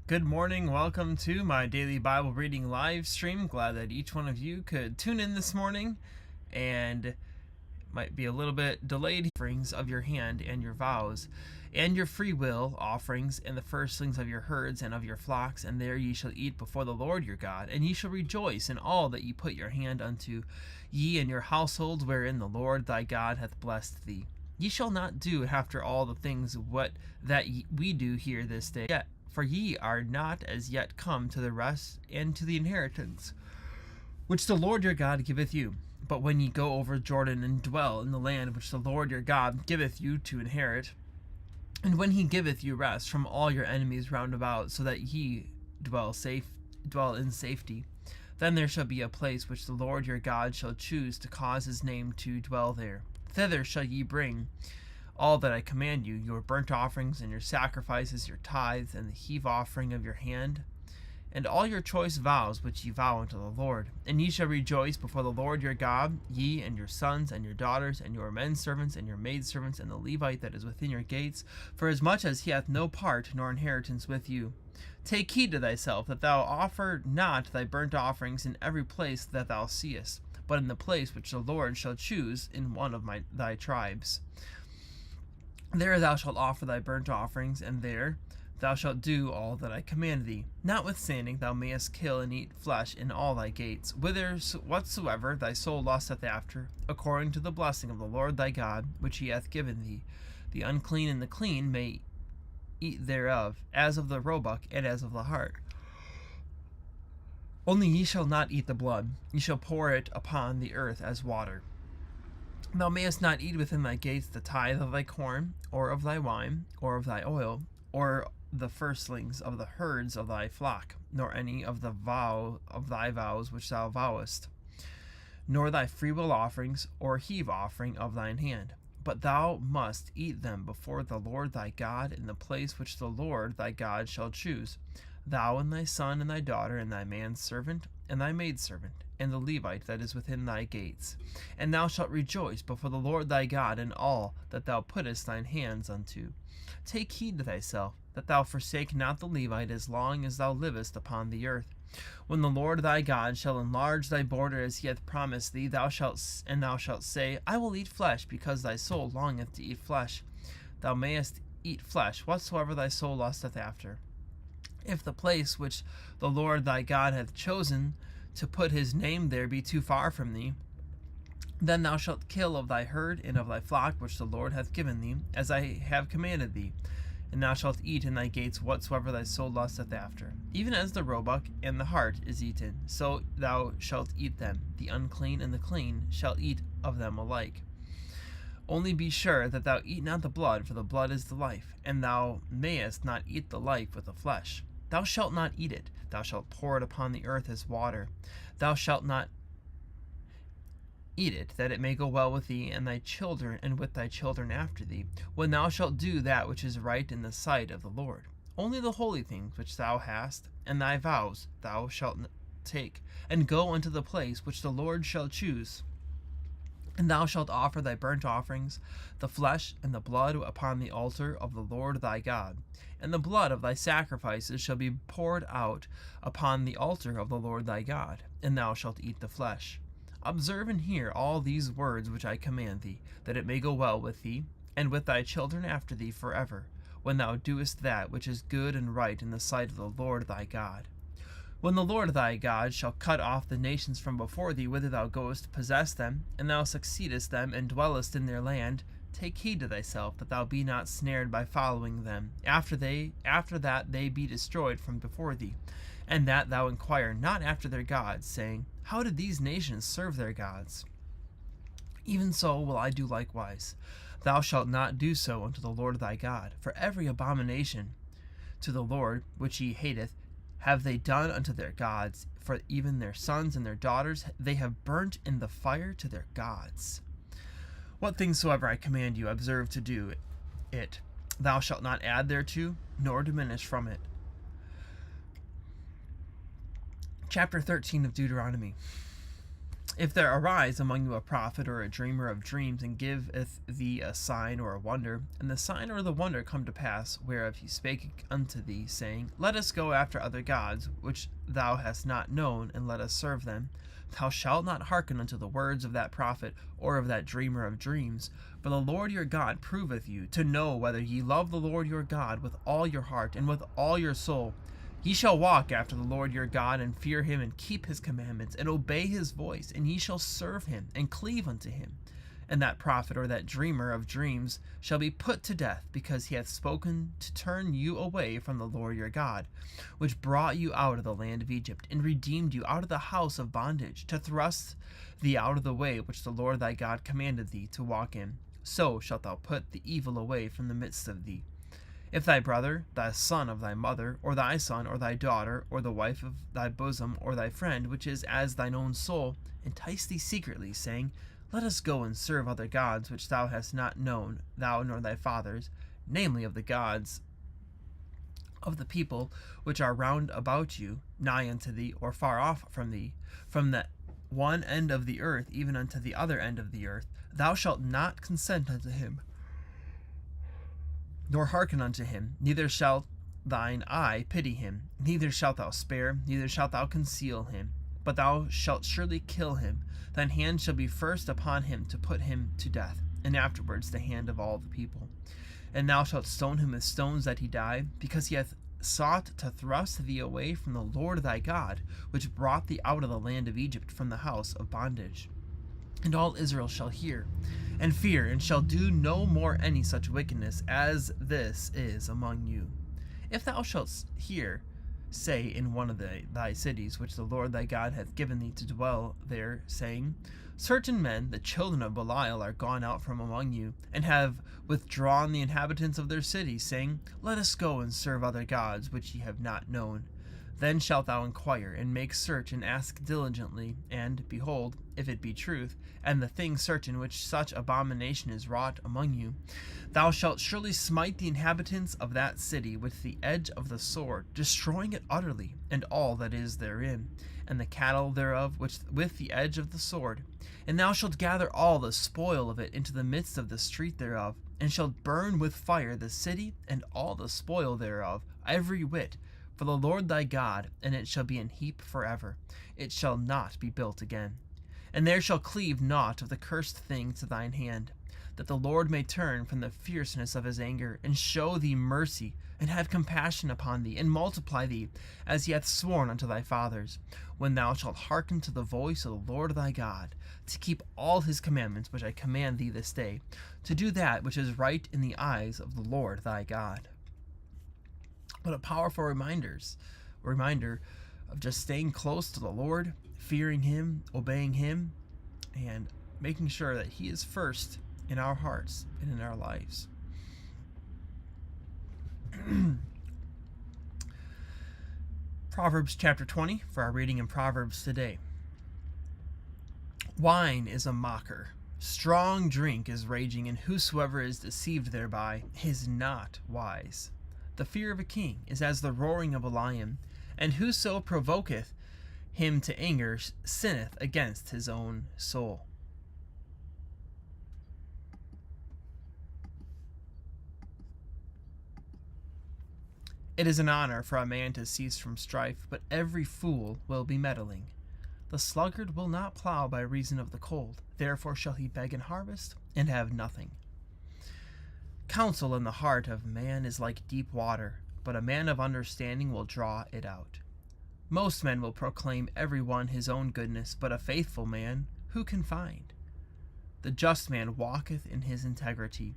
Good morning. Welcome to my daily Bible reading live stream. Glad that each one of you could tune in this morning, and might be a little bit delayed. Offerings of your hand and your vows, and your free will offerings, and the firstlings of your herds and of your flocks, and there ye shall eat before the Lord your God, and ye shall rejoice in all that ye put your hand unto, ye and your households wherein the Lord thy God hath blessed thee. Ye shall not do after all the things we do here this day. Yet, for ye are not as yet come to the rest and to the inheritance which the Lord your God giveth you. But when ye go over Jordan and dwell in the land which the Lord your God giveth you to inherit, and when he giveth you rest from all your enemies round about, so that ye dwell in safety, then there shall be a place which the Lord your God shall choose to cause his name to dwell there. Thither shall ye bring all that I command you, your burnt offerings and your sacrifices, your tithes, and the heave offering of your hand, and all your choice vows which ye vow unto the Lord. And ye shall rejoice before the Lord your God, ye and your sons and your daughters, and your men servants and your maidservants, and the Levite that is within your gates, for as much as he hath no part nor inheritance with you. Take heed to thyself, that thou offer not thy burnt offerings in every place that thou seest, but in the place which the Lord shall choose in one of thy tribes. There thou shalt offer thy burnt offerings, and there thou shalt do all that I command thee. Notwithstanding thou mayest kill and eat flesh in all thy gates, whatsoever thy soul lusteth after, according to the blessing of the Lord thy God, which he hath given thee. The unclean and the clean may eat thereof, as of the roebuck and as of the hart. Only ye shall not eat the blood, ye shall pour it upon the earth as water. Thou mayest not eat within thy gates the tithe of thy corn, or of thy wine, or of thy oil, or the firstlings of the herds of thy flock, nor any of the vow of thy vows which thou vowest, nor thy freewill offerings, or heave offering of thine hand. But thou must eat them before the Lord thy God in the place which the Lord thy God shall choose, thou and thy son and thy daughter, and thy manservant and thy maidservant, and the Levite that is within thy gates. And thou shalt rejoice before the Lord thy God in all that thou puttest thine hands unto. Take heed to thyself, that thou forsake not the Levite as long as thou livest upon the earth. When the Lord thy God shall enlarge thy border as he hath promised thee, thou shalt say, I will eat flesh, because thy soul longeth to eat flesh. Thou mayest eat flesh whatsoever thy soul lusteth after. If the place which the Lord thy God hath chosen to put his name there be too far from thee, then thou shalt kill of thy herd and of thy flock which the Lord hath given thee, as I have commanded thee. And thou shalt eat in thy gates whatsoever thy soul lusteth after. Even as the roebuck and the hart is eaten, so thou shalt eat them. The unclean and the clean shall eat of them alike. Only be sure that thou eat not the blood, for the blood is the life, and thou mayest not eat the life with the flesh. Thou shalt not eat it, thou shalt pour it upon the earth as water. Thou shalt not eat it, that it may go well with thee and thy children, and with thy children after thee, when thou shalt do that which is right in the sight of the Lord. Only the holy things which thou hast, and thy vows, thou shalt take, and go unto the place which the Lord shall choose. And thou shalt offer thy burnt offerings, the flesh and the blood, upon the altar of the Lord thy God. And the blood of thy sacrifices shall be poured out upon the altar of the Lord thy God, and thou shalt eat the flesh. Observe and hear all these words which I command thee, that it may go well with thee, and with thy children after thee forever, when thou doest that which is good and right in the sight of the Lord thy God. When the Lord thy God shall cut off the nations from before thee, whither thou goest to possess them, and thou succeedest them, and dwellest in their land, take heed to thyself, that thou be not snared by following them, after that they be destroyed from before thee, and that thou inquire not after their gods, saying, How did these nations serve their gods? Even so will I do likewise. Thou shalt not do so unto the Lord thy God, for every abomination to the Lord which he hateth have they done unto their gods, for even their sons and their daughters they have burnt in the fire to their gods. What things soever I command you, observe to do it. Thou shalt not add thereto, nor diminish from it. Chapter 13 of Deuteronomy. If there arise among you a prophet or a dreamer of dreams, and giveth thee a sign or a wonder, and the sign or the wonder come to pass, whereof he spake unto thee, saying, Let us go after other gods, which thou hast not known, and let us serve them, thou shalt not hearken unto the words of that prophet or of that dreamer of dreams. For the Lord your God proveth you, to know whether ye love the Lord your God with all your heart and with all your soul. Ye shall walk after the Lord your God, and fear him, and keep his commandments, and obey his voice, and ye shall serve him, and cleave unto him. And that prophet or that dreamer of dreams shall be put to death, because he hath spoken to turn you away from the Lord your God, which brought you out of the land of Egypt, and redeemed you out of the house of bondage, to thrust thee out of the way which the Lord thy God commanded thee to walk in. So shalt thou put the evil away from the midst of thee. If thy brother, thy son of thy mother, or thy son, or thy daughter, or the wife of thy bosom, or thy friend, which is as thine own soul, entice thee secretly, saying, Let us go and serve other gods which thou hast not known, thou nor thy fathers, namely of the gods of the people which are round about you, nigh unto thee, or far off from thee, from the one end of the earth even unto the other end of the earth, thou shalt not consent unto him, nor hearken unto him, neither shalt thine eye pity him, neither shalt thou spare, neither shalt thou conceal him, but thou shalt surely kill him. Thine hand shall be first upon him to put him to death, and afterwards the hand of all the people. And thou shalt stone him with stones that he die, because he hath sought to thrust thee away from the Lord thy God, which brought thee out of the land of Egypt, from the house of bondage. And all Israel shall hear, and fear, and shall do no more any such wickedness as this is among you. If thou shalt hear say in one of thy cities, which the Lord thy God hath given thee to dwell there, saying, Certain men, the children of Belial, are gone out from among you, and have withdrawn the inhabitants of their cities, saying, Let us go and serve other gods which ye have not known. Then shalt thou inquire, and make search, and ask diligently, and, behold, if it be truth, and the thing certain which such abomination is wrought among you, thou shalt surely smite the inhabitants of that city with the edge of the sword, destroying it utterly, and all that is therein, and the cattle thereof with the edge of the sword. And thou shalt gather all the spoil of it into the midst of the street thereof, and shalt burn with fire the city and all the spoil thereof, every whit, for the Lord thy God, and it shall be an heap forever. It shall not be built again. And there shall cleave naught of the cursed thing to thine hand, that the Lord may turn from the fierceness of his anger, and show thee mercy, and have compassion upon thee, and multiply thee, as he hath sworn unto thy fathers, when thou shalt hearken to the voice of the Lord thy God, to keep all his commandments which I command thee this day, to do that which is right in the eyes of the Lord thy God. What a powerful reminder of just staying close to the Lord, fearing him, obeying him, and making sure that he is first in our hearts and in our lives. Proverbs chapter 20 for our reading in Proverbs today. Wine is a mocker, strong drink is raging, and whosoever is deceived thereby is not wise. The fear of a king is as the roaring of a lion, and whoso provoketh him to anger sinneth against his own soul. It is an honor for a man to cease from strife, but every fool will be meddling. The sluggard will not plow by reason of the cold, therefore shall he beg in harvest and have nothing. Counsel in the heart of man is like deep water, but a man of understanding will draw it out. Most men will proclaim every one his own goodness, but a faithful man who can find? The just man walketh in his integrity,